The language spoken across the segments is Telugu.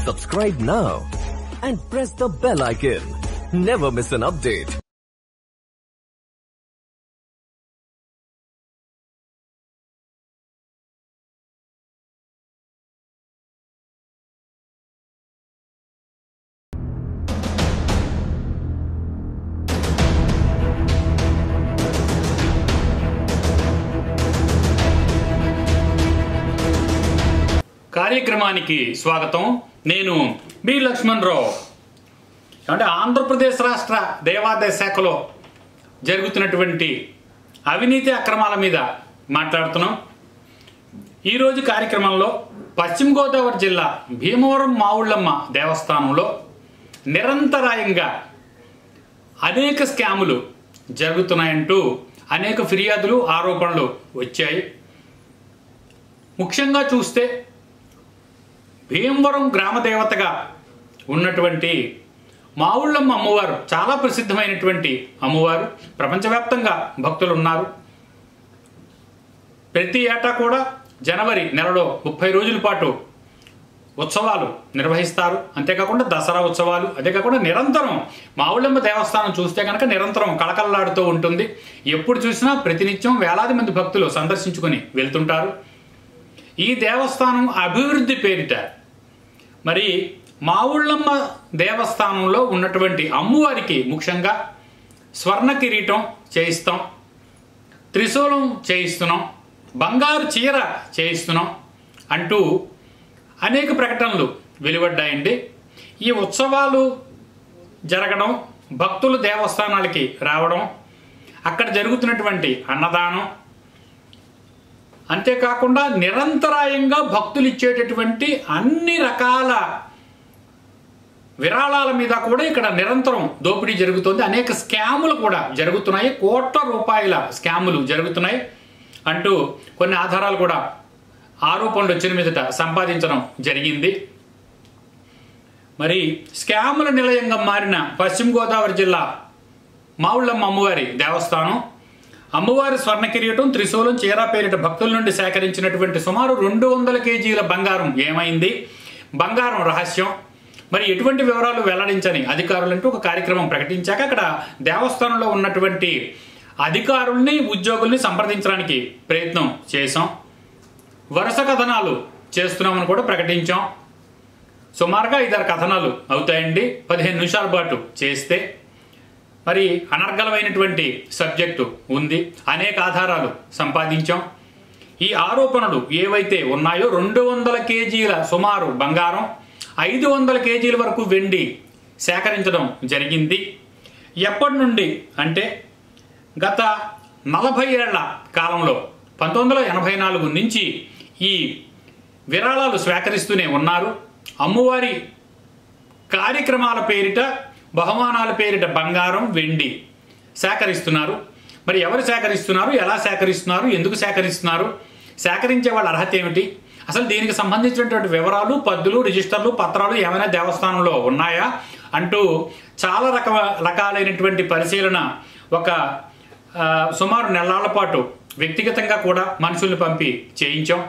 Subscribe now and press the bell icon. Never miss an update. కార్యక్రమానికి స్వాగతం. నేను బి లక్ష్మణ్ రావు. అంటే ఆంధ్రప్రదేశ్ రాష్ట్ర దేవాదాయ శాఖలో జరుగుతున్నటువంటి అవినీతి అక్రమాల మీద మాట్లాడుతున్నాం. ఈరోజు కార్యక్రమంలో పశ్చిమ గోదావరి జిల్లా భీమవరం మావుళ్ళమ్మ దేవస్థానంలో నిరంతరాయంగా అనేక స్కాములు జరుగుతున్నాయంటూ అనేక ఫిర్యాదులు, ఆరోపణలు వచ్చాయి. ముఖ్యంగా చూస్తే భీమవరం గ్రామ దేవతగా ఉన్నటువంటి మావుళ్ళమ్మ అమ్మవారు చాలా ప్రసిద్ధమైనటువంటి అమ్మవారు. ప్రపంచవ్యాప్తంగా భక్తులు ఉన్నారు. ప్రతి ఏటా కూడా జనవరి నెలలో 30 రోజుల పాటు ఉత్సవాలు నిర్వహిస్తారు. అంతేకాకుండా దసరా ఉత్సవాలు, అంతేకాకుండా నిరంతరం మావుళ్ళమ్మ దేవస్థానం చూస్తే కనుక నిరంతరం కళకళలాడుతూ ఉంటుంది. ఎప్పుడు చూసినా ప్రతినిత్యం వేలాది మంది భక్తులు సందర్శించుకొని వెళ్తుంటారు. ఈ దేవస్థానం అభివృద్ధి పేరిట మరి మావుళ్ళమ్మ దేవస్థానంలో ఉన్నటువంటి అమ్మవారికి ముఖ్యంగా స్వర్ణ కిరీటం చేయిస్తాం, త్రిశూలం చేయిస్తున్నాం, బంగారు చీర చేయిస్తున్నాం అంటూ అనేక ప్రకటనలు వెలువడ్డాయండి. ఈ ఉత్సవాలు జరగడం, భక్తులు దేవస్థానాలకి రావడం, అక్కడ జరుగుతున్నటువంటి అన్నదానం, అంతేకాకుండా నిరంతరాయంగా భక్తులు ఇచ్చేటటువంటి అన్ని రకాల విరాళాల మీద కూడా ఇక్కడ నిరంతరం దోపిడీ జరుగుతుంది. అనేక స్కాములు కూడా జరుగుతున్నాయి. కోట్ల రూపాయల స్కాములు జరుగుతున్నాయి అంటూ కొన్ని ఆధారాలు కూడా ఆరోపణలు వచ్చిన మీదట సంపాదించడం జరిగింది. మరి స్కాముల నిలయంగా మారిన పశ్చిమ గోదావరి జిల్లా మావుళ్ళమ్మ అమ్మవారి దేవస్థానం అమ్మవారి స్వర్ణ కిరీటం, త్రిశూలం, చీర పేరిట భక్తుల నుండి సేకరించినటువంటి సుమారు 200 కేజీల బంగారం ఏమైంది, బంగారం రహస్యం, మరి ఎటువంటి వివరాలు వెల్లడించని అధికారులంటూ ఒక కార్యక్రమం ప్రకటించాక అక్కడ దేవస్థానంలో ఉన్నటువంటి అధికారుల్ని, ఉద్యోగుల్ని సంప్రదించడానికి ప్రయత్నం చేశాం. వరుస కథనాలు చేస్తున్నామని కూడా ప్రకటించాం. సుమారుగా 5-6 కథనాలు అవుతాయండి 15 నిమిషాల పాటు చేస్తే. మరి అనర్గళమైనటువంటి సబ్జెక్టు ఉంది. అనేక ఆధారాలు సంపాదించాం. ఈ ఆరోపణలు ఏవైతే ఉన్నాయో 200 కేజీల సుమారు బంగారం, 500 కేజీల వరకు వెండి సేకరించడం జరిగింది. ఎప్పటి నుండి అంటే గత 40 ఏళ్ల కాలంలో 1984 నుంచి ఈ విరాళాలు స్వీకరిస్తూనే ఉన్నారు. అమ్మవారి కార్యక్రమాల పేరిట, బహుమానాల పేరిట బంగారం, వెండి సేకరిస్తున్నారు. మరి ఎవరు సేకరిస్తున్నారు, ఎలా సేకరిస్తున్నారు, ఎందుకు సేకరిస్తున్నారు, సేకరించే వాళ్ళ అర్హత ఏమిటి, అసలు దీనికి సంబంధించినటువంటి వివరాలు, పద్దులు, రిజిస్టర్లు, పత్రాలు ఏమైనా దేవస్థానంలో ఉన్నాయా అంటూ చాలా రకాలైనటువంటి పరిశీలన ఒక సుమారు నెలల పాటు వ్యక్తిగతంగా కూడా మనుషుల్ని పంపి చేయించాం.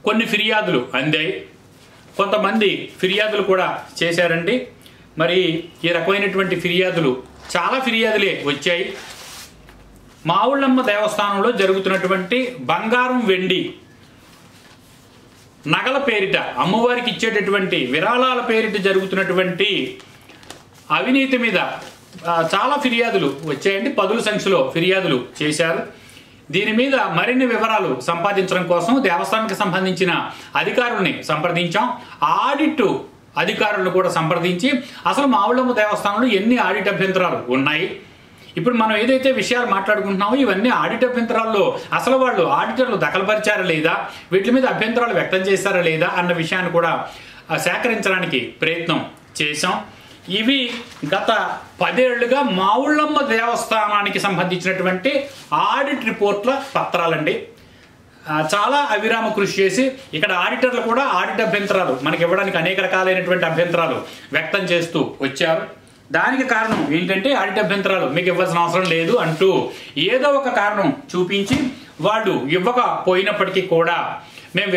కొన్ని ఫిర్యాదులు అందాయి, కొంతమంది ఫిర్యాదులు కూడా చేశారండి. మరి ఈ రకమైనటువంటి ఫిర్యాదులు చాలా ఫిర్యాదులే వచ్చాయి. మావుళ్ళమ్మ దేవస్థానంలో జరుగుతున్నటువంటి బంగారం, వెండి, నగల పేరిట, అమ్మవారికి ఇచ్చేటటువంటి విరాళాల పేరిట జరుగుతున్నటువంటి అవినీతి మీద చాలా ఫిర్యాదులు వచ్చాయండి. 10ల సంఖ్యలో ఫిర్యాదులు చేశారు. దీని మీద మరిన్ని వివరాలు సంపాదించడం కోసం దేవస్థానానికి సంబంధించిన అధికారుల్ని సంప్రదించాం. ఆడిట్ అధికారులను కూడా సంప్రదించి అసలు మావుళ్ళమ్మ దేవస్థానంలో ఎన్ని ఆడిట్ అభ్యంతరాలు ఉన్నాయి, ఇప్పుడు మనం ఏదైతే విషయాలు మాట్లాడుకుంటున్నామో ఇవన్నీ ఆడిట్ అభ్యంతరాల్లో అసలు వాళ్ళు ఆడిటర్లు దఖలుపరిచారా లేదా, వీటి మీద అభ్యంతరాలు వ్యక్తం చేశారా లేదా అన్న విషయాన్ని కూడా సేకరించడానికి ప్రయత్నం చేశాం. ఇవి గత 10 ఏళ్లుగా మావుళ్ళమ్మ దేవస్థానానికి సంబంధించినటువంటి ఆడిట్ రిపోర్ట్ల పత్రాలండి. చాలా అవిరామ కృషి చేసి ఇక్కడ ఆడిటర్లు కూడా ఆడిట్ అభ్యంతరాలు మనకి ఇవ్వడానికి అనేక రకాలైనటువంటి అభ్యంతరాలు వ్యక్తం చేస్తూ వచ్చారు. దానికి కారణం ఏంటంటే ఆడిట్ అభ్యంతరాలు మీకు ఇవ్వాల్సిన అవసరం లేదు అంటూ ఏదో ఒక కారణం చూపించి వాళ్ళు ఇవ్వకపోయినప్పటికీ కూడా మేము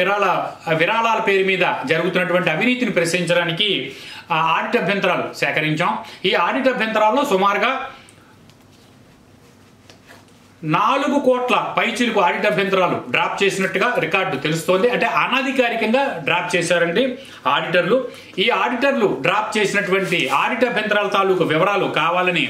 విరాళాల పేరు మీద జరుగుతున్నటువంటి అవినీతిని ప్రశ్నించడానికి ఆడిట్ అభ్యంతరాలు సేకరించాం. ఈ ఆడిట్ అభ్యంతరాల్లో సుమారుగా 4 కోట్ల పైచిలకు ఆడిట్ అభ్యంతరాలు డ్రాప్ చేసినట్టుగా రికార్డు తెలుస్తోంది. అంటే అనధికారికంగా డ్రాప్ చేశారండి ఆడిటర్లు. ఈ ఆడిటర్లు డ్రాప్ చేసినటువంటి ఆడిట్ అభ్యంతరాల తాలూకు వివరాలు కావాలని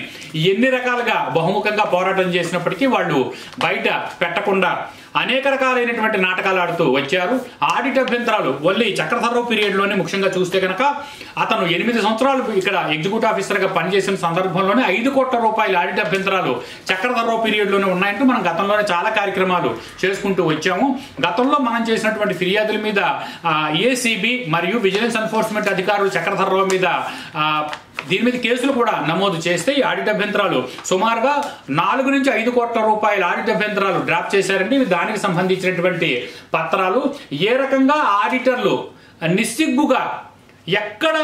ఎన్ని రకాలుగా బహుముఖంగా పోరాటం చేసినప్పటికీ వాళ్ళు బయట పెట్టకుండా అనేక రకాలైనటువంటి నాటకాలు ఆడుతూ వచ్చారు. ఆడిట్ అభ్యంతరాలు ఓన్లీ చక్రధర్రావు పీరియడ్లోనే ముఖ్యంగా చూస్తే కనుక అతను 8 సంవత్సరాలు ఇక్కడ ఎగ్జిక్యూటివ్ ఆఫీసర్గా పనిచేసిన సందర్భంలోనే 5 కోట్ల రూపాయల ఆడిట్ అభ్యంతరాలు చక్రధర్రావు పీరియడ్లోనే ఉన్నాయంటూ మనం గతంలోనే చాలా కార్యక్రమాలు చేసుకుంటూ వచ్చాము. గతంలో మనం చేసినటువంటి ఫిర్యాదుల మీద ఏసీబీ మరియు విజిలెన్స్ ఎన్ఫోర్స్మెంట్ అధికారులు చక్రధర్రావు మీద దీని మీద కేసులు కూడా నమోదు చేస్తే ఈ ఆడిట్ అభ్యంతరాలు సుమారుగా 4 నుంచి 5 కోట్ల రూపాయల ఆడిట్ అభ్యంతరాలు డ్రాప్ చేశారండి. దానికి సంబంధించినటువంటి పత్రాలు ఏ రకంగా ఆడిటర్లు నిస్సిగ్గుగా ఎక్కడ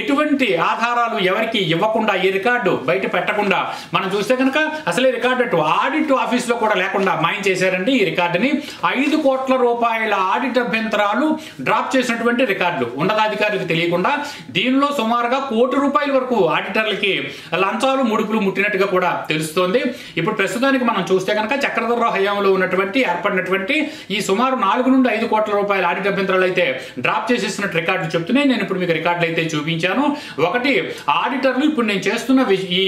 ఎటువంటి ఆధారాలు ఎవరికి ఇవ్వకుండా ఈ రికార్డు బయట పెట్టకుండా మనం చూస్తే కనుక అసలు ఈ రికార్డు ఆడిట్ ఆఫీస్లో కూడా లేకుండా మాయం చేశారండి. ఈ రికార్డుని 5 కోట్ల రూపాయల ఆడిట్ అభ్యంతరాలు డ్రాప్ చేసినటువంటి రికార్డులు ఉన్నతాధికారులకు తెలియకుండా దీనిలో సుమారుగా 1 కోటి రూపాయల వరకు ఆడిటర్లకి లంచాలు ముడుపులు ముట్టినట్టుగా కూడా తెలుస్తోంది. ఇప్పుడు ప్రస్తుతానికి మనం చూస్తే కనుక చక్రధర్రావు హయాంలో ఏర్పడినటువంటి ఈ సుమారు 4 నుండి 5 కోట్ల రూపాయల ఆడిట్ అభ్యంతరాలు అయితే డ్రాప్ చేసేసినట్టు రికార్డు చెప్తున్నాయి. నేను ఇప్పుడు మీకు రికార్డులు అయితే చూపించాను. ఒకటి, ఆడిటర్లు ఇప్పుడు నేను చేస్తున్న ఈ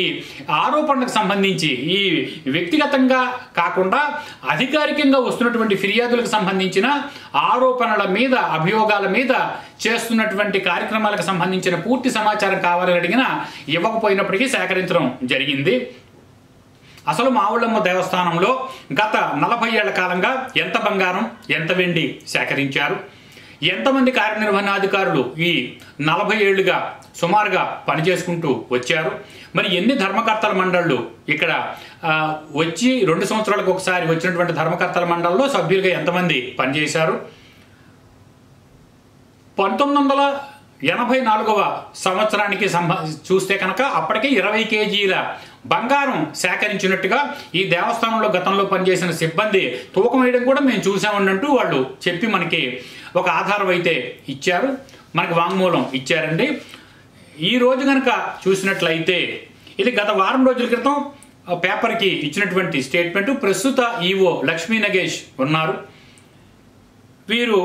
ఆరోపణలకు సంబంధించి ఈ వ్యక్తిగతంగా కాకుండా అధికారికంగా వస్తున్నటువంటి ఫిర్యాదులకు సంబంధించిన ఆరోపణల మీద అభియోగాల మీద చేస్తున్నటువంటి కార్యక్రమాలకు సంబంధించిన పూర్తి సమాచారం కావాలని అడిగినా ఇవ్వకపోయినప్పటికీ సేకరించడం జరిగింది. అసలు మావుళ్ళమ్మ దేవస్థానంలో గత 40 ఏళ్ల కాలంగా ఎంత బంగారం ఎంత వెండి సేకరించారు, ఎంతమంది కార్యనిర్వహణాధికారులు ఈ 40 ఏళ్లుగా సుమారుగా పనిచేసుకుంటూ వచ్చారు, మరి ఎన్ని ధర్మకర్తల మండళ్ళు ఇక్కడ వచ్చి 2 సంవత్సరాలకు ఒకసారి వచ్చినటువంటి ధర్మకర్తల మండలిలో సభ్యులుగా ఎంతమంది పనిచేశారు, 1984వ సంవత్సరానికి చూస్తే కనుక అప్పటికే 20 కేజీల బంగారం సేకరించినట్టుగా ఈ దేవస్థానంలో గతంలో పనిచేసిన సిబ్బంది తూకం వేయడం కూడా మేము చూసామన్నట్టు వాళ్ళు చెప్పి మనకి ఒక ఆధారం అయితే ఇచ్చారు, మనకి వాంగ్మూలం ఇచ్చారండి. ఈ రోజు కనుక చూసినట్లయితే ఇది గత వారం రోజుల క్రితం పేపర్కి ఇచ్చినటువంటి స్టేట్మెంట్. ప్రస్తుత ఈవో లక్ష్మీ నగేష్ ఉన్నారు. వీరు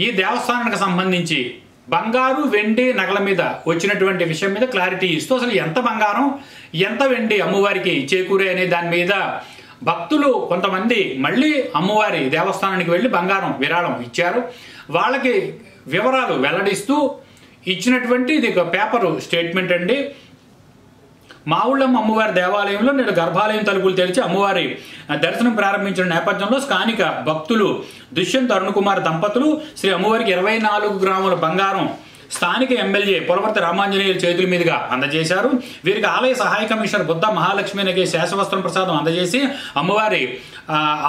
ఈ దేవస్థానానికి సంబంధించి బంగారు వెండి నగల మీద వచ్చినటువంటి విషయం మీద క్లారిటీ ఇస్తూ అసలు ఎంత బంగారం ఎంత వెండి అమ్మవారికి చేకూరే అనే దాని మీద భక్తులు కొంతమంది మళ్ళీ అమ్మవారి దేవస్థానానికి వెళ్ళి బంగారం విరాళం ఇచ్చారు. వాళ్ళకి వివరాలు వెల్లడిస్తూ ఇచ్చినటువంటి ఇది ఒక పేపరు స్టేట్మెంట్ అండి. మావుళ్ళమ్మ అమ్మవారి దేవాలయంలో నేడు గర్భాలయం తలుపులు తెరిచి అమ్మవారి దర్శనం ప్రారంభించిన నేపథ్యంలో స్థానిక భక్తులు దుష్యంత్ అరుణ్ కుమార్ దంపతులు శ్రీ అమ్మవారికి 24 గ్రాముల బంగారం స్థానిక ఎమ్మెల్యే పొలవర్తి రామాంజనేయుల చేతుల మీదుగా అందజేశారు. వీరికి ఆలయ సహాయ కమిషనర్ బుద్ధ మహాలక్ష్మి నగే శేషవస్త్రం ప్రసాదం అందజేసి అమ్మవారి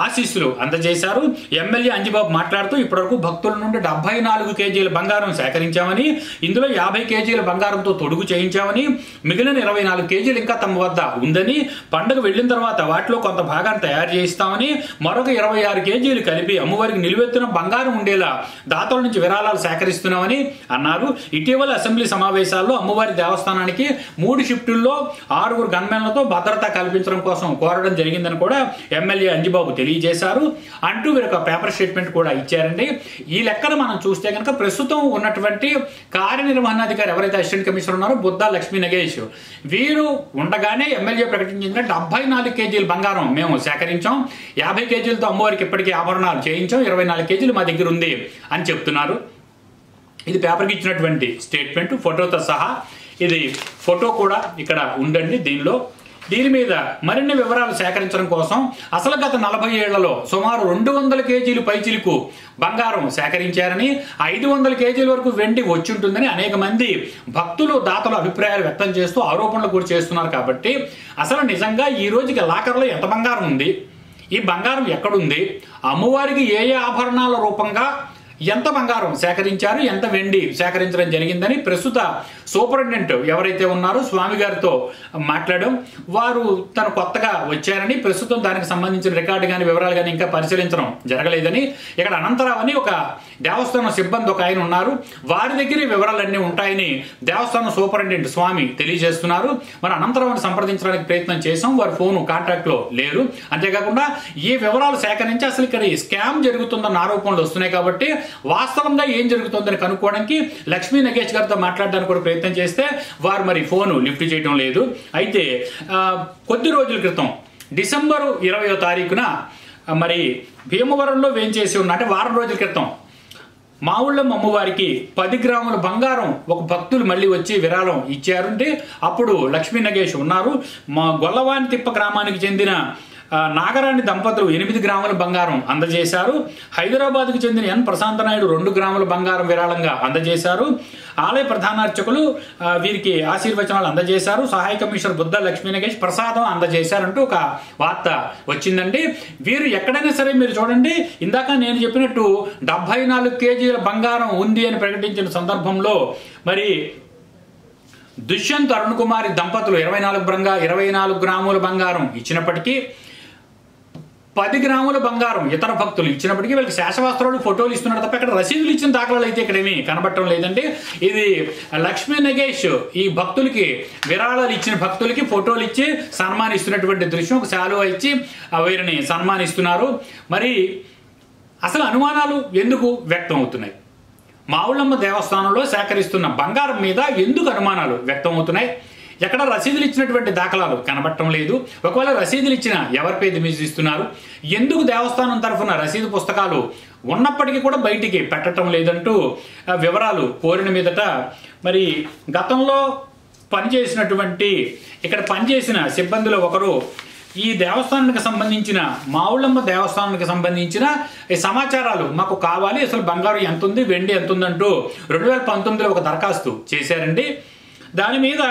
ఆశీస్సులు అందజేశారు. ఎమ్మెల్యే అంజిబాబు మాట్లాడుతూ ఇప్పటివరకు భక్తుల నుండి 74 కేజీల బంగారం సేకరించామని, ఇందులో 50 కేజీల బంగారంతో తొడుగు చేయించామని, మిగిలిన 24 కేజీలు ఇంకా తమ వద్ద ఉందని, పండుగ వెళ్లిన తర్వాత వాటిలో కొంత భాగాన్ని తయారు చేయిస్తామని, మరొక 26 కేజీలు కలిపి అమ్మవారికి నిలువెత్తున బంగారం ఉండేలా దాతల నుంచి విరాళాలు సేకరిస్తున్నామని అన్నారు. ఇటీవల అసెంబ్లీ సమావేశాల్లో అమ్మవారి దేవస్థానానికి 3 షిఫ్టుల్లో 6 గన్మెన్లతో భద్రత కల్పించడం కోసం కోరడం జరిగిందని కూడా ఎమ్మెల్యే అంజిబాబు తెలియజేశారు అంటూ వీరు ఒక పేపర్ స్టేట్మెంట్ కూడా ఇచ్చారండి. ఈ లెక్కన మనం చూస్తే కనుక ప్రస్తుతం ఉన్నటువంటి కార్యనిర్వహణాధికారి ఎవరైతే అసిస్టెంట్ కమిషనర్ ఉన్నారో బుద్ధ లక్ష్మీ నగేష్, వీరు ఉండగానే ఎమ్మెల్యే ప్రకటించిన 74 కేజీల బంగారం మేము సేకరించాం, 50 కేజీలతో అమ్మవారికి ఇప్పటికీ ఆభరణాలు చేయించాం, 24 కేజీలు మా దగ్గర ఉంది అని చెప్తున్నారు. ఇది పేపర్కి ఇచ్చినటువంటి స్టేట్మెంట్ ఫోటోతో సహా. ఇది ఫోటో కూడా ఇక్కడ ఉండండి. దీని మీద మరిన్ని వివరాలు సేకరించడం కోసం అసలు గత 40 ఏళ్లలో సుమారు 200 కేజీలు పైచిలుకు బంగారం సేకరించారని, 500 కేజీల వరకు వెండి వచ్చుంటుందని అనేక మంది భక్తులు దాతలు అభిప్రాయాలు వ్యక్తం చేస్తూ ఆరోపణలు కూడా చేస్తున్నారు. కాబట్టి అసలు నిజంగా ఈ రోజుకి లాకర్లో ఎంత బంగారం ఉంది, ఈ బంగారం ఎక్కడుంది, అమ్మవారికి ఏ ఆభరణాల రూపంగా ఎంత బంగారం సేకరించారు, ఎంత వెండి సేకరించడం జరిగిందని ప్రస్తుత సూపరింటెండెంట్ ఎవరైతే ఉన్నారో స్వామి గారితో మాట్లాడడం, వారు తను కొత్తగా వచ్చారని, ప్రస్తుతం దానికి సంబంధించిన రికార్డు కానీ వివరాలు కానీ ఇంకా పరిశీలించడం జరగలేదని, ఇక్కడ అనంతరావు అని ఒక దేవస్థానం సిబ్బంది ఒక ఆయన ఉన్నారు, వారి దగ్గర వివరాలన్నీ ఉంటాయని దేవస్థానం సూపరింటెండెంట్ స్వామి తెలియజేస్తున్నారు. మరి అనంతరావుని సంప్రదించడానికి ప్రయత్నం చేశాం, వారి ఫోన్ కాంటాక్ట్ లో లేరు. అంతేకాకుండా ఈ వివరాలు సేకరించి అసలు ఇక్కడ స్కామ్ జరుగుతుందన్న ఆరోపణలు వస్తున్నాయి కాబట్టి వాస్తవంగా ఏం జరుగుతుందని కనుక్కోవడానికి లక్ష్మీ నగేష్ గారితో మాట్లాడడానికి కూడా ప్రయత్నం చేస్తే వారు మరి ఫోన్ లిఫ్ట్ చేయడం లేదు. అయితే కొద్ది రోజుల క్రితం డిసెంబరు 20వ తారీఖున మరి భీమవరంలో వేంచేసి ఉన్న అంటే వారం రోజుల క్రితం మావుళ్ళమ్మ అమ్మవారికి 10 గ్రాముల బంగారం ఒక భక్తులు మళ్ళీ వచ్చి విరాళం ఇచ్చారంటే అప్పుడు లక్ష్మీ నగేష్ ఉన్నారు. మా గొల్లవాని తిప్ప గ్రామానికి చెందిన నాగరాణి దంపతులు 8 గ్రాముల బంగారం అందజేశారు. హైదరాబాద్కు చెందిన ఎన్ ప్రశాంత నాయుడు 2 గ్రాముల బంగారం విరాళంగా అందజేశారు. ఆలయ ప్రధానార్చకులు వీరికి ఆశీర్వచనాలు అందజేశారు. సహాయ కమిషనర్ బుద్ధ లక్ష్మీ నగేష్ ప్రసాదం అందజేశారంటూ ఒక వార్త వచ్చిందండి. వీరు ఎక్కడైనా సరే మీరు చూడండి, ఇందాక నేను చెప్పినట్టు 74 కేజీల బంగారం ఉంది అని ప్రకటించిన సందర్భంలో మరి దుష్యంత్ అరుణ్ కుమారి దంపతులు 24 గ్రాముల బంగారం ఇచ్చినప్పటికీ 10 గ్రాముల బంగారం ఇతర భక్తులు ఇచ్చినప్పటికీ వీళ్ళకి శాసవస్త్రాలు ఫోటోలు ఇస్తున్నారు తప్ప ఇక్కడ రసీదులు ఇచ్చిన దాఖలాలు అయితే ఇక్కడేమీ కనబడటం లేదండి. ఇది లక్ష్మీ నగేష్ ఈ భక్తులకి విరాళాలు ఇచ్చిన భక్తులకి ఫోటోలు ఇచ్చి సన్మానిస్తున్నటువంటి దృశ్యం, ఒక శాలువా ఇచ్చి వీరిని సన్మానిస్తున్నారు. మరి అసలు అనుమానాలు ఎందుకు వ్యక్తం అవుతున్నాయి? మావుళ్ళమ్మ దేవస్థానంలో సేకరిస్తున్న బంగారం మీద ఎందుకు అనుమానాలు వ్యక్తం అవుతున్నాయి? ఎక్కడ రసీదులు ఇచ్చినటువంటి దాఖలాలు కనబడటం లేదు. ఒకవేళ రసీదులు ఇచ్చిన ఎవరి పేరు మీద ఇస్తున్నారు? ఎందుకు దేవస్థానం తరఫున రసీదు పుస్తకాలు ఉన్నప్పటికీ కూడా బయటికి పెట్టడం లేదంటూ వివరాలు కోరిన మీదట మరి గతంలో పనిచేసినటువంటి ఇక్కడ పనిచేసిన సిబ్బందిలో ఒకరు ఈ దేవస్థానానికి సంబంధించిన మావుళ్ళమ్మ దేవస్థానానికి సంబంధించిన ఈ సమాచారాలు మాకు కావాలి, అసలు బంగారం ఎంత ఉంది, వెండి ఎంత ఉందంటూ 2019లో ఒక దరఖాస్తు చేశారండి. దాని మీద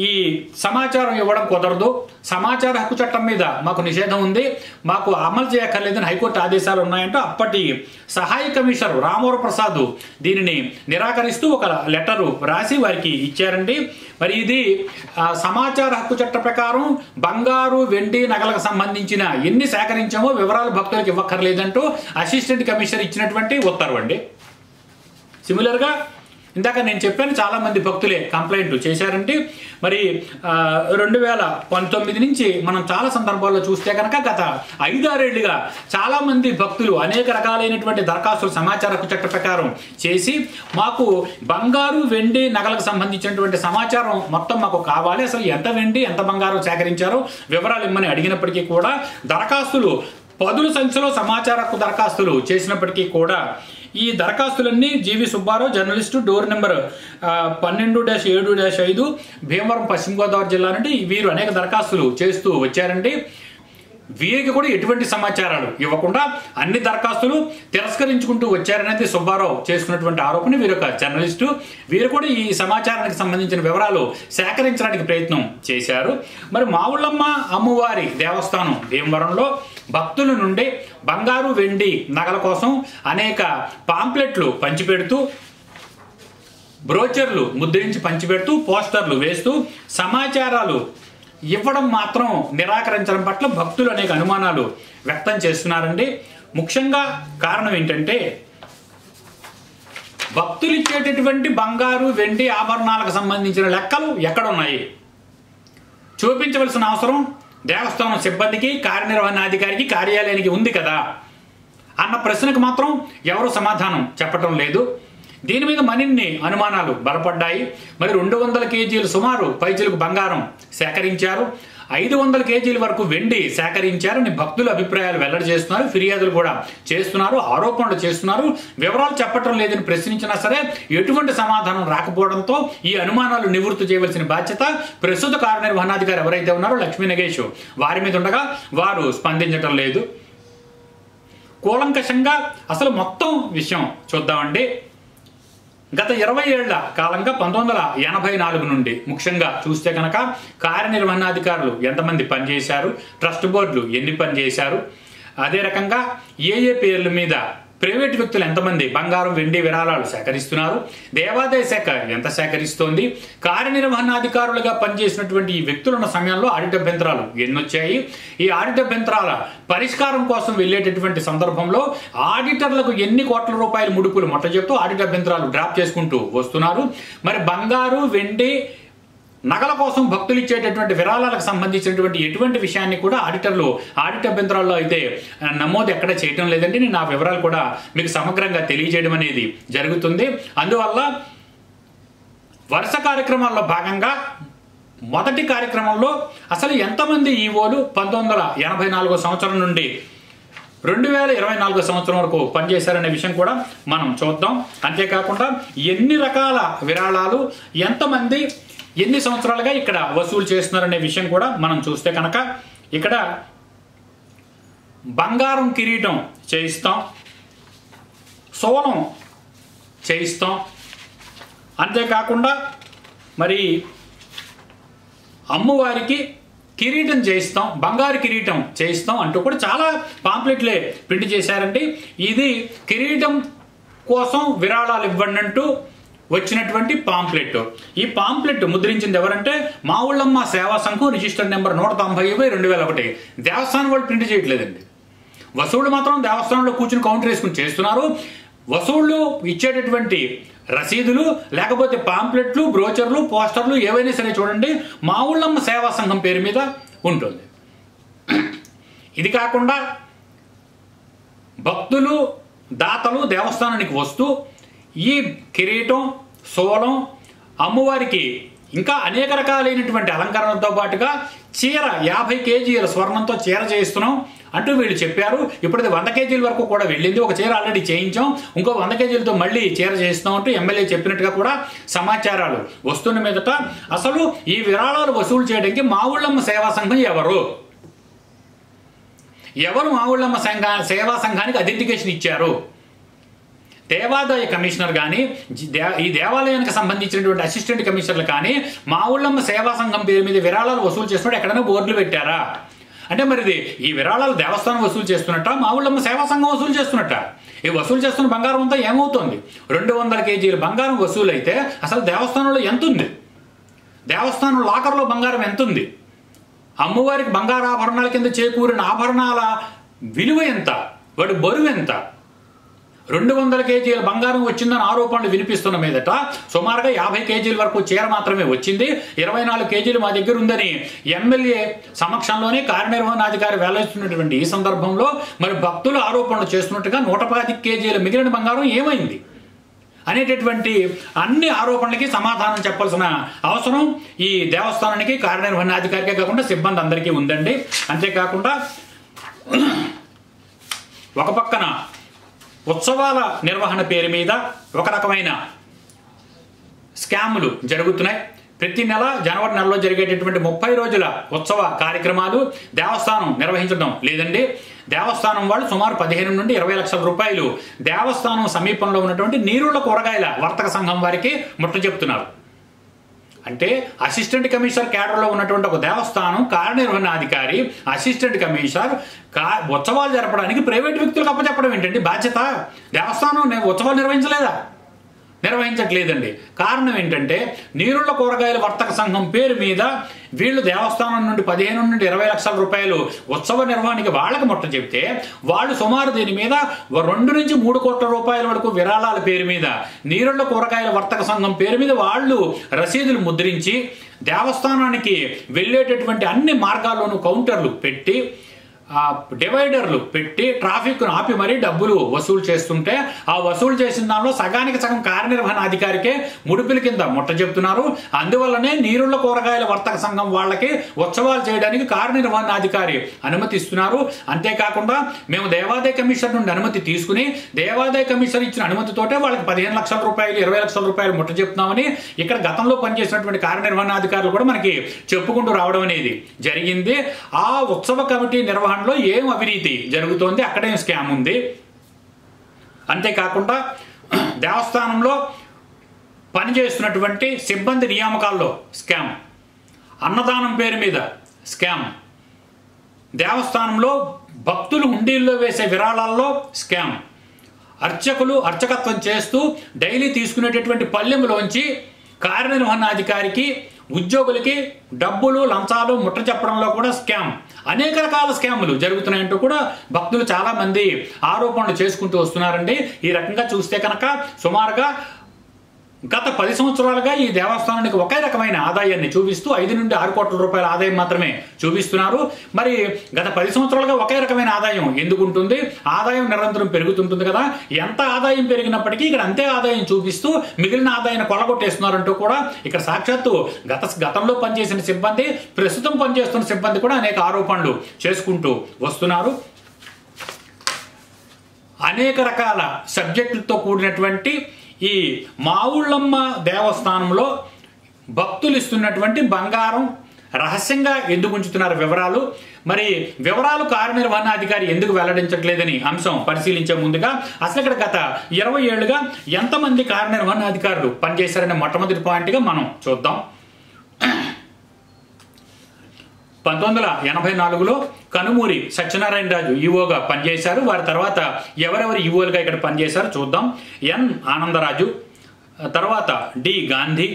ఈ సమాచారం ఇవ్వడం కుదరదు, సమాచార హక్కు చట్టం మీద మాకు నిషేధం ఉంది, మాకు అమలు చేయక్కర్లేదని హైకోర్టు ఆదేశాలు ఉన్నాయంటూ అప్పటి సహాయ కమిషనర్ రామవర ప్రసాద్ దీనిని నిరాకరిస్తూ ఒక లెటరు రాసి వారికి ఇచ్చారండి. మరి ఇది సమాచార హక్కు చట్ట ప్రకారం బంగారు వెండి నగలకు సంబంధించిన ఎన్ని సేకరించామో వివరాలు భక్తులకు ఇవ్వక్కర్లేదంటూ అసిస్టెంట్ కమిషనర్ ఇచ్చినటువంటి ఉత్తర్వు అండి. సిమిలర్గా ఇందాక నేను చెప్పాను, చాలా మంది భక్తులే కంప్లైంట్ చేశారంటే మరి 2019 నుంచి మనం చాలా సందర్భాల్లో చూస్తే కనుక గత 5-6 ఏళ్లుగా చాలా మంది భక్తులు అనేక రకాలైనటువంటి దరఖాస్తులు సమాచార హక్కు చట్ట ప్రకారం చేసి మాకు బంగారు వెండి నగలకు సంబంధించినటువంటి సమాచారం మొత్తం మాకు కావాలి, అసలు ఎంత వెండి ఎంత బంగారం సేకరించారో వివరాలు ఇమ్మని అడిగినప్పటికీ కూడా దరఖాస్తులు 10ల సంఖ్యలో సమాచార హక్కు దరఖాస్తులు చేసినప్పటికీ కూడా ఈ దరఖాస్తులన్నీ G V Subbarao journalist, door number 12-7-5 Bhimavaram Paschima Godavari జిల్లా నుండి వీరు అనేక దరఖాస్తులు చేస్తూ వచ్చారండి. వీరికి కూడా ఎటువంటి సమాచారాలు ఇవ్వకుండా అన్ని దరఖాస్తులు తిరస్కరించుకుంటూ వచ్చారనేది సుబ్బారావు చేసుకున్నటువంటి ఆరోపణ. వీరు ఒక జర్నలిస్టు, వీరు కూడా ఈ సమాచారానికి సంబంధించిన వివరాలు సేకరించడానికి ప్రయత్నం చేశారు. మరి మావుళ్ళమ్మ అమ్మవారి దేవస్థానం భీమవరంలో భక్తుల నుండి బంగారు వెండి నగల కోసం అనేక పాంప్లెట్లు పంచిపెడుతూ, బ్రోచర్లు ముద్రించి పంచిపెడుతూ, పోస్టర్లు వేస్తూ సమాచారాలు ఇవ్వడం మాత్రం నిరాకరించడం పట్ల భక్తులు అనేక అనుమానాలు వ్యక్తం చేస్తున్నారండి. ముఖ్యంగా కారణం ఏంటంటే భక్తులు ఇచ్చేటటువంటి బంగారు వెండి ఆభరణాలకు సంబంధించిన లెక్కలు ఎక్కడున్నాయి చూపించవలసిన అవసరం దేవస్థానం సిబ్బందికి, కార్యనిర్వహణాధికారికి, కార్యాలయానికి ఉంది కదా అన్న ప్రశ్నకు మాత్రం ఎవరు సమాధానం చెప్పటం లేదు. దీని మీద మరిన్ని అనుమానాలు బలపడ్డాయి. మరి 200 కేజీలు సుమారు పైచిలకు బంగారం సేకరించారు, 500 కేజీల వరకు వెండి సేకరించారని భక్తులు అభిప్రాయాలు వెల్లడి చేస్తున్నారు, ఫిర్యాదులు కూడా చేస్తున్నారు, ఆరోపణలు చేస్తున్నారు. వివరాలు చెప్పటం లేదని ప్రశ్నించినా సరే ఎటువంటి సమాధానం రాకపోవడంతో ఈ అనుమానాలు నివృత్తి చేయవలసిన బాధ్యత ప్రస్తుత కార్యనిర్వహణాధికారి ఎవరైతే ఉన్నారో లక్ష్మీ నగేష్ వారి మీద ఉండగా వారు స్పందించటం లేదు. కూలంకషంగా అసలు మొత్తం విషయం చూద్దామండి. గత 20 ఏళ్ల కాలంగా 1984 నుండి ముఖ్యంగా చూస్తే కనుక కార్యనిర్వహణాధికారులు ఎంతమంది పనిచేశారు, ట్రస్ట్ బోర్డులు ఎన్ని పనిచేశారు, అదే రకంగా ఏ పేర్ల మీద ప్రైవేట్ వ్యక్తులు ఎంతమంది బంగారం వెండి విరాళాలు సేకరిస్తున్నారు, దేవాదాయ శాఖ ఎంత సేకరిస్తోంది, కార్యనిర్వహణాధికారులుగా పనిచేసినటువంటి ఈ వ్యక్తులున్న సమయంలో ఆడిట్ అభ్యంతరాలు ఎన్నొచ్చాయి, ఈ ఆడిట్ అభ్యంతరాల పరిష్కారం కోసం వెళ్ళేటటువంటి సందర్భంలో ఆడిటర్లకు ఎన్ని కోట్ల రూపాయల ముడుపులు మొట్ట చెప్తూ ఆడిట్ అభ్యంతరాలు డ్రాప్ చేసుకుంటూ వస్తున్నారు. మరి బంగారు వెండి నగల కోసం భక్తులు ఇచ్చేటటువంటి విరాళాలకు సంబంధించినటువంటి ఎటువంటి విషయాన్ని కూడా ఆడిట్ అభ్యంతరాల్లో అయితే నమోదు ఎక్కడ చేయటం లేదండి. నేను ఆ వివరాలు కూడా మీకు సమగ్రంగా తెలియజేయడం అనేది జరుగుతుంది. అందువల్ల వరుస కార్యక్రమాల్లో భాగంగా మొదటి కార్యక్రమంలో అసలు ఎంతమంది ఈవోలు 1984 సంవత్సరం నుండి 2024 సంవత్సరం వరకు పనిచేశారనే విషయం కూడా మనం చూద్దాం. అంతేకాకుండా ఎన్ని రకాల విరాళాలు ఎంతమంది ఎన్ని సంవత్సరాలుగా ఇక్కడ వసూలు చేస్తున్నారనే విషయం కూడా మనం చూస్తే కనుక ఇక్కడ బంగారం కిరీటం చేయిస్తాం, సోనం చేయిస్తాం, అంతేకాకుండా మరి అమ్మవారికి కిరీటం చేయిస్తాం, బంగారు కిరీటం చేయిస్తాం అంటూ కూడా చాలా పాంప్లెట్లే ప్రింట్ చేశారండి. ఇది కిరీటం కోసం విరాళాలు ఇవ్వండి అంటూ వచ్చినటువంటి పాంప్లెట్. ఈ పాంప్లెట్ ముద్రించింది ఎవరంటే మావుళ్ళమ్మ సేవా సంఘం రిజిస్టర్ నెంబర్ 190/2001. దేవస్థానం వాళ్ళు ప్రింట్ చేయట్లేదండి. వసూళ్లు మాత్రం దేవస్థానంలో కూర్చుని కౌంటర్ వేసుకుని చేస్తున్నారు. వసూళ్లు ఇచ్చేటటువంటి రసీదులు లేకపోతే పాంప్లెట్లు, బ్రోచర్లు, పోస్టర్లు ఏవైనా సరే చూడండి మావుళ్ళమ్మ సేవా సంఘం పేరు మీద ఉంటుంది. ఇది కాకుండా భక్తులు దాతలు దేవస్థానానికి వస్తూ ఈ కిరీటం, సోలం, అమ్మవారికి ఇంకా అనేక రకాలైనటువంటి అలంకరణలతో పాటుగా చీర 50 కేజీల స్వర్ణంతో చీర చేయిస్తున్నాం అంటూ వీళ్ళు చెప్పారు. ఇప్పుడైతే 100 కేజీల వరకు కూడా వెళ్ళింది. ఒక చీర ఆల్రెడీ చేయించాం, ఇంకో 100 కేజీలతో మళ్ళీ చీర చేయిస్తాం అంటూ ఎమ్మెల్యే చెప్పినట్టుగా కూడా సమాచారాలు వస్తున్న మీదట అసలు ఈ విరాళాలు వసూలు చేయడానికి మావుళ్ళమ్మ సేవా సంఘం ఎవరు మావుళ్ళమ్మ సేవా సంఘానికి అథెంటికేషన్ ఇచ్చారు? దేవాదాయ కమిషనర్ కానీ ఈ దేవాలయానికి సంబంధించినటువంటి అసిస్టెంట్ కమిషనర్లు కానీ మావుళ్ళమ్మ సేవా సంఘం పేరు మీద విరాళాలు వసూలు చేస్తున్నట్టు ఎక్కడైనా బోర్డులు పెట్టారా? అంటే మరి ఈ విరాళాలు దేవస్థానం వసూలు చేస్తున్నట్ట, మావుళ్ళమ్మ సేవా సంఘం వసూలు చేస్తున్నట్ట? ఈ వసూలు చేస్తున్న బంగారం అంతా ఏమవుతుంది? 200 కేజీల బంగారం వసూలు అయితే అసలు దేవస్థానంలో ఎంత ఉంది? దేవస్థానం లాకర్లో బంగారం ఎంత ఉంది? అమ్మవారికి బంగారు ఆభరణాల కింద చేకూరిన ఆభరణాల విలువ ఎంత? వాడి బరువు ఎంత? 200 కేజీల బంగారం వచ్చిందని ఆరోపణలు వినిపిస్తున్న మీదట సుమారుగా 50 కేజీల వరకు చీర మాత్రమే వచ్చింది, 24 కేజీలు మా దగ్గర ఉందని ఎమ్మెల్యే సమక్షంలోనే కార్యనిర్వహణాధికారి వెల్లడిస్తున్నటువంటి ఈ సందర్భంలో మరి భక్తులు ఆరోపణలు చేస్తున్నట్టుగా 110 కేజీల మిగిలిన బంగారం ఏమైంది అనేటటువంటి అన్ని ఆరోపణలకి సమాధానం చెప్పాల్సిన అవసరం ఈ దేవస్థానానికి, కార్యనిర్వహణాధికారికే కాకుండా సిబ్బంది అందరికీ ఉందండి. అంతేకాకుండా ఒక పక్కన ఉత్సవాల నిర్వహణ పేరు మీద ఒక రకమైన స్కాములు జరుగుతున్నాయి. ప్రతి నెల జనవరి నెలలో జరిగేటటువంటి 30 రోజుల ఉత్సవ కార్యక్రమాలు దేవస్థానం నిర్వహించడం లేదండి. దేవస్థానం వాళ్ళు సుమారు 15 నుండి 20 లక్షల రూపాయలు దేవస్థానం సమీపంలో ఉన్నటువంటి నీరుళ్ల కూరగాయల వర్తక సంఘం వారికి ముట్ట చెప్తున్నారు. అంటే అసిస్టెంట్ కమిషనర్ క్యాడర్లో ఉన్నటువంటి ఒక దేవస్థానం కార్యనిర్వహణాధికారి, అసిస్టెంట్ కమిషనర్ ఉత్సవాలు జరపడానికి ప్రైవేట్ వ్యక్తులకు అప్పచెప్పడం ఏంటండి బాధ్యత? దేవస్థానం ఉత్సవాలు నిర్వహించట్లేదండి. కారణం ఏంటంటే నీరుళ్ల కూరగాయల వర్తక సంఘం పేరు మీద వీళ్ళు దేవస్థానం నుండి 15 నుండి 20 లక్షల రూపాయలు ఉత్సవ నిర్వహణకి వాళ్ళకి ముట్ట చెప్తే వాళ్ళు సుమారు దీని మీద 2 నుంచి 3 కోట్ల రూపాయల వరకు విరాళాల పేరు మీద నీరుళ్ల కూరగాయల వర్తక సంఘం పేరు మీద వాళ్ళు రసీదులు ముద్రించి దేవస్థానానికి వెళ్ళేటటువంటి అన్ని మార్గాల్లోనూ కౌంటర్లు పెట్టి డివైడర్లు పెట్టి ట్రాఫిక్ ఆపి మరీ డబ్బులు వసూలు చేస్తుంటే ఆ వసూలు చేసిన దానిలో సగానికి సగం కార్యనిర్వహణాధికారికే ముడుపుల కింద ముట్ట చెప్తున్నారు. అందువల్లనే నీరుళ్ల కూరగాయల వర్తక సంఘం వాళ్ళకి ఉత్సవాలు చేయడానికి కార్యనిర్వహణాధికారి అనుమతి ఇస్తున్నారు. అంతేకాకుండా మేము దేవాదాయ కమిషనర్ నుండి అనుమతి తీసుకుని దేవాదాయ కమిషనర్ ఇచ్చిన అనుమతితోటే వాళ్ళకి 15 లక్షల రూపాయలు 20 లక్షల రూపాయలు ముట్ట చెప్తున్నామని ఇక్కడ గతంలో పనిచేసినటువంటి కార్యనిర్వహణాధికారులు కూడా మనకి చెప్పుకుంటూ రావడం అనేది జరిగింది. ఆ ఉత్సవ కమిటీ నిర్వహణ ఏం అవినీతి జరుగుతోంది, అక్కడేం స్కామ్ ఉంది. అంతేకాకుండా దేవస్థానంలో పనిచేస్తున్నటువంటి సిబ్బంది నియామకాల్లో స్కామ్, అన్నదానం పేరు మీద స్కామ్, దేవస్థానంలో భక్తులు హుండీల్లో వేసే విరాళాల్లో స్కామ్, అర్చకులు అర్చకత్వం చేస్తూ డైలీ తీసుకునేటటువంటి పల్లెంలోంచి కార్యనిర్వహణాధికారికి ఉద్యోగులకి డబ్బులు లంచాలు ముట్ట చెప్పడంలో కూడా స్కామ్, అనేక రకాల స్కాములు జరుగుతున్నాయంటూ కూడా భక్తులు చాలా మంది ఆరోపణలు చేసుకుంటూ వస్తున్నారండి. ఈ రకంగా చూస్తే కనుక సుమారుగా గత 10 సంవత్సరాలుగా ఈ దేవస్థానానికి ఒకే రకమైన ఆదాయాన్ని చూపిస్తూ 5 నుండి 6 కోట్ల రూపాయల ఆదాయం మాత్రమే చూపిస్తున్నారు. మరి గత 10 సంవత్సరాలుగా ఒకే రకమైన ఆదాయం ఎందుకు ఉంటుంది? ఆదాయం నిరంతరం పెరుగుతుంటుంది కదా. ఎంత ఆదాయం పెరిగినప్పటికీ ఇక్కడ అంతే ఆదాయం చూపిస్తూ మిగిలిన ఆదాయాన్ని కొల్లగొట్టేస్తున్నారంటూ కూడా ఇక్కడ సాక్షాత్తు గతంలో పనిచేసిన సిబ్బంది, ప్రస్తుతం పనిచేస్తున్న సిబ్బంది కూడా అనేక ఆరోపణలు చేసుకుంటూ వస్తున్నారు. అనేక రకాల సబ్జెక్టులతో కూడినటువంటి ఈ మావుళ్ళమ్మ దేవస్థానంలో భక్తులు ఇస్తున్నటువంటి బంగారం రహస్యంగా ఎందుకు ఉంచుతున్నారు వివరాలు, మరి వివరాలు కార్యనిర్వహణాధికారి ఎందుకు వెల్లడించట్లేదని అంశం పరిశీలించే ముందుగా అసలు ఇక్కడ గత 20 ఏళ్లుగా ఎంతమంది కార్యనిర్వహణాధికారులు పనిచేశారనే మొట్టమొదటి పాయింట్గా మనం చూద్దాం. 1984లో కనుమూరి సత్యనారాయణరాజు ఈవోగా పనిచేశారు. వారి తర్వాత ఎవరెవరు ఈవోలుగా ఇక్కడ పనిచేశారు చూద్దాం. ఎన్ ఆనందరాజు, తర్వాత డి గాంధీ,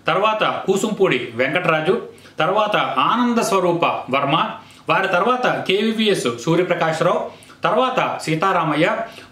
తర్వాత కూసుంపూడి వెంకటరాజు, తర్వాత ఆనంద స్వరూప వర్మ, వారి తర్వాత కేవీవీఎస్ సూర్యప్రకాశ్రావు, తర్వాత సీతారామయ్య,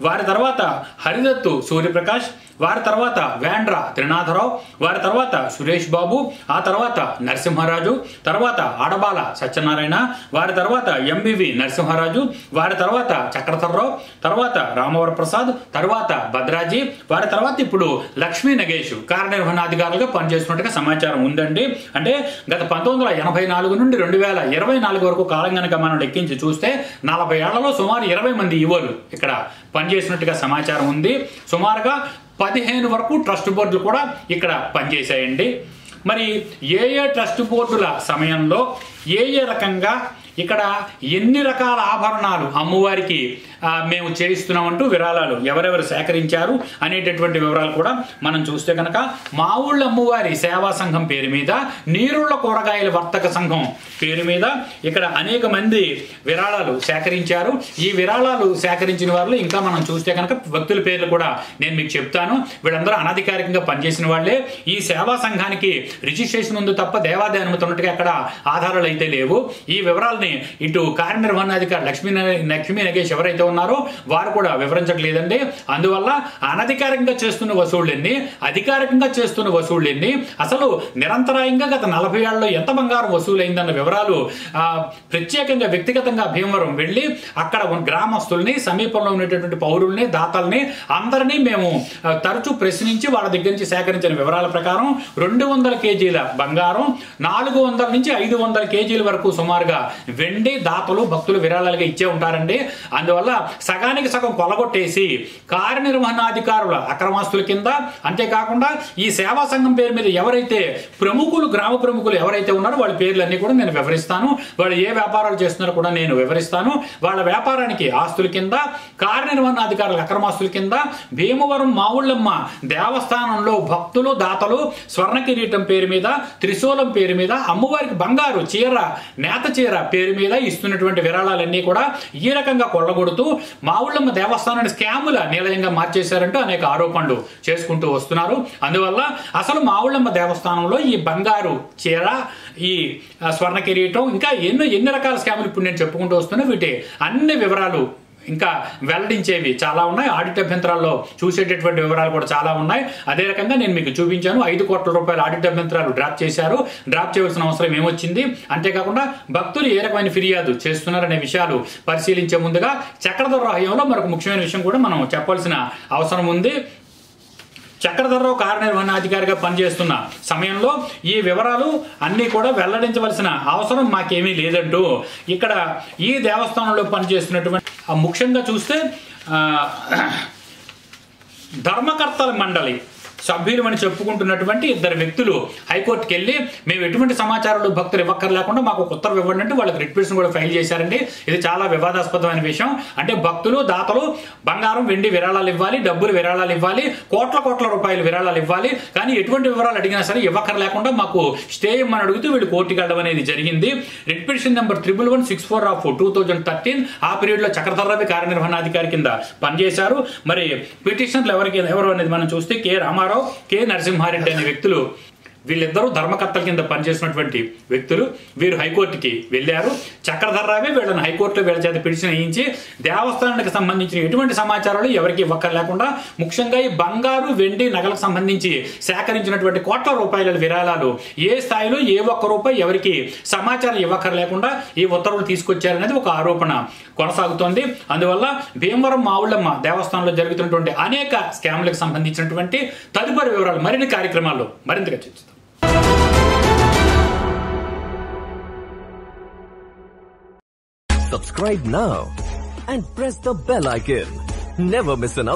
వారి తర్వాత హరిదత్తు సూర్యప్రకాష్, వారి తర్వాత వేండ్ర త్రినాథరావు, వారి తర్వాత సురేష్ బాబు, ఆ తర్వాత నరసింహరాజు, తర్వాత ఆడబాల సత్యనారాయణ, వారి తర్వాత ఎంబివి నరసింహరాజు, వారి తర్వాత చక్రధర్రావు, తర్వాత రామవర ప్రసాద్, తర్వాత భద్రాజీ, వారి తర్వాత ఇప్పుడు లక్ష్మీ నగేష్ కార్యనిర్వహణాధికారులుగా పనిచేస్తున్నట్టుగా సమాచారం ఉందండి. అంటే గత 1984 నుండి 2024 వరకు కాలం కనుక మనం లెక్కించి చూస్తే 40 ఏళ్లలో సుమారు 20 మంది ఈవోలు ఇక్కడ పనిచేసినట్టుగా సమాచారం ఉంది. సుమారుగా 15 వరకు ట్రస్ట్ బోర్డులు కూడా ఇక్కడ పనిచేశాయండి. మరి ఏ ట్రస్ట్ బోర్డుల సమయంలో ఏ రకంగా ఇక్కడ ఎన్ని రకాల ఆభరణాలు అమ్మవారికి మేము చేయిస్తున్నామంటూ విరాళాలు ఎవరెవరు సేకరించారు అనేటటువంటి వివరాలు కూడా మనం చూస్తే కనుక మావుళ్ళ అమ్మవారి సేవా సంఘం పేరు మీద, నీరుళ్ళ కూరగాయల వర్తక సంఘం పేరు మీద ఇక్కడ అనేక మంది విరాళాలు సేకరించారు. ఈ విరాళాలు సేకరించిన వారిలో ఇంకా మనం చూస్తే కనుక భక్తుల పేర్లు కూడా నేను మీకు చెప్తాను. వీళ్ళందరూ అనధికారికంగా పనిచేసిన వాళ్లే. ఈ సేవా సంఘానికి రిజిస్ట్రేషన్ ఉంది తప్ప దేవాదాయ అనుమతి ఉన్నట్టుగా ఎక్కడ ఆధారాలు అయితే లేవు. ఈ వివరాలని ఇటు కార్యనిర్వహణాధికారి లక్ష్మీ నగేష్ ఎవరైతే ఉన్నారో వారు కూడా వివరించట్లేదండి. అందువల్ల అనధికారికంగా చేస్తున్న వసూళ్లెన్ని, అధికారికంగా చేస్తున్న వసూళ్లెన్ని, అసలు నిరంతరాయంగా గత 40 ఏళ్లలో ఎంత బంగారం వసూలైందన్న వివరాలు ప్రత్యేకంగా వ్యక్తిగతంగా భీమవరం వెళ్లి అక్కడ గ్రామస్తుల్ని, సమీపంలో ఉన్నటువంటి పౌరుల్ని, దాతల్ని అందరినీ మేము తరచూ ప్రశ్నించి వాళ్ళ దగ్గర నుంచి సేకరించిన వివరాల ప్రకారం 200 కేజీల బంగారం, 400 నుంచి 500 కేజీల వరకు సుమారుగా వెండి దాతలు భక్తులు విరాళాలుగా ఇచ్చే ఉంటారండి. అందువల్ల సగానికి సగం కొలగొట్టేసి కార్యనిర్వహణాధికారుల అక్రమాస్తుల కింద, అంతేకాకుండా ఈ సేవా సంఘం పేరు మీద ఎవరైతే ప్రముఖులు, గ్రామ ప్రముఖులు ఎవరైతే ఉన్నారో వాళ్ళ పేర్లన్నీ కూడా నేను వివరిస్తాను. వాళ్ళు ఏ వ్యాపారాలు చేస్తున్నారో కూడా నేను వివరిస్తాను. వాళ్ళ వ్యాపారానికి ఆస్తుల కింద, కార్యనిర్వహణాధికారుల అక్రమాస్తుల కింద భీమవరం మావుళ్ళమ్మ దేవస్థానంలో భక్తులు, దాతలు స్వర్ణ కిరీటం పేరు మీద, త్రిశూలం పేరు మీద, అమ్మవారికి బంగారు చీర, నేత చీర పేరు మీద ఇస్తున్నటువంటి విరాళాలన్నీ కూడా ఈ రకంగా కొల్లగొడుతూ మావుళ్ళమ్మ దేవస్థానాన్ని స్కాముల నిలయంగా మార్చేశారంటూ అనేక ఆరోపణలు చేసుకుంటూ వస్తున్నారు. అందువల్ల అసలు మావుళ్ళమ్మ దేవస్థానంలో ఈ బంగారు చీర, ఈ స్వర్ణ కిరీటం, ఇంకా ఎన్ని రకాల స్కాములు ఇప్పుడు నేను చెప్పుకుంటూ వస్తున్నా. వీటి అన్ని వివరాలు ఇంకా వెల్లడించేవి చాలా ఉన్నాయి. ఆడిట్ అభ్యంతరాల్లో చూసేటటువంటి వివరాలు కూడా చాలా ఉన్నాయి. అదే రకంగా నేను మీకు చూపించాను. 5 కోట్ల రూపాయల ఆడిట్ అభ్యంతరాలు డ్రాప్ చేశారు. డ్రాప్ చేయవలసిన అవసరం ఏమొచ్చింది, అంతేకాకుండా భక్తులు ఏ రకమైన ఫిర్యాదు చేస్తున్నారనే విషయాలు పరిశీలించే ముందుగా చక్రధర్రాహ్యంలో మరొక ముఖ్యమైన విషయం కూడా మనం చెప్పాల్సిన అవసరం ఉంది. చక్రధర్రావు కార్యనిర్వహణాధికారిగా పనిచేస్తున్న సమయంలో ఈ వివరాలు అన్నీ కూడా వెల్లడించవలసిన అవసరం మాకేమీ లేదంటూ ఇక్కడ ఈ దేవస్థానంలో పనిచేస్తున్నటువంటి ముఖ్యంగా చూస్తే ధర్మకర్తల మండలి సభ్యులు అని చెప్పుకుంటున్నటువంటి ఇద్దరు వ్యక్తులు హైకోర్టుకి వెళ్ళి మేము ఎటువంటి సమాచారాలు భక్తులు ఇవ్వక్కర్లేకుండా మాకు ఒక ఉత్తర్వు ఇవ్వండి అంటే వాళ్ళకి రిట్ పిటిషన్ కూడా ఫైల్ చేశారండి. ఇది చాలా వివాదాస్పదమైన విషయం. అంటే భక్తులు దాతలు బంగారం వెండి విరాళాలు ఇవ్వాలి, డబ్బులు విరాళాలు ఇవ్వాలి, కోట్ల రూపాయలు విరాళాలు ఇవ్వాలి, కానీ ఎటువంటి వివరాలు అడిగినా సరే ఇవ్వక్కర్లేకుండా మాకు స్టే ఇమ్మని అడుగుతూ వీళ్ళు కోర్టుకి వెళ్ళడం అనేది జరిగింది. రిట్ పిటిషన్ నెంబర్ 1164/2013 ఆ పీరియడ్ లో చక్రధర్రావి కార్యనిర్వహణాధికారి కింద పనిచేశారు. మరి పిటిషనర్లు ఎవరు అనేది మనం చూస్తే కె రామారావు, కె నరసింహారెడ్డి అనే వ్యక్తులు, వీళ్ళిద్దరూ ధర్మకర్తల కింద పనిచేసినటువంటి వ్యక్తులు. వీరు హైకోర్టుకి వెళ్ళారు. చక్రధర్రావే వీళ్ళని హైకోర్టులో వీళ్ళ చేత పిటిషన్ వేయించి దేవస్థానానికి సంబంధించిన ఎటువంటి సమాచారాలు ఎవరికి ఇవ్వక్కర్లేకుండా, ముఖ్యంగా ఈ బంగారు వెండి నగలకు సంబంధించి సేకరించినటువంటి కోట్ల రూపాయల విరాళాలు ఏ స్థాయిలో ఏ ఒక్క రూపాయి ఎవరికి సమాచారం ఇవ్వక్కర్లేకుండా ఈ ఉత్తర్వులు తీసుకొచ్చారనేది ఒక ఆరోపణ కొనసాగుతోంది. అందువల్ల భీమవరం మావుళ్ళమ్మ దేవస్థానంలో జరుగుతున్నటువంటి అనేక స్కామ్లకు సంబంధించినటువంటి తదుపరి వివరాలు మరిన్ని కార్యక్రమాల్లో మరింతగా చర్చిస్తాం. Subscribe now and press the bell icon. Never miss an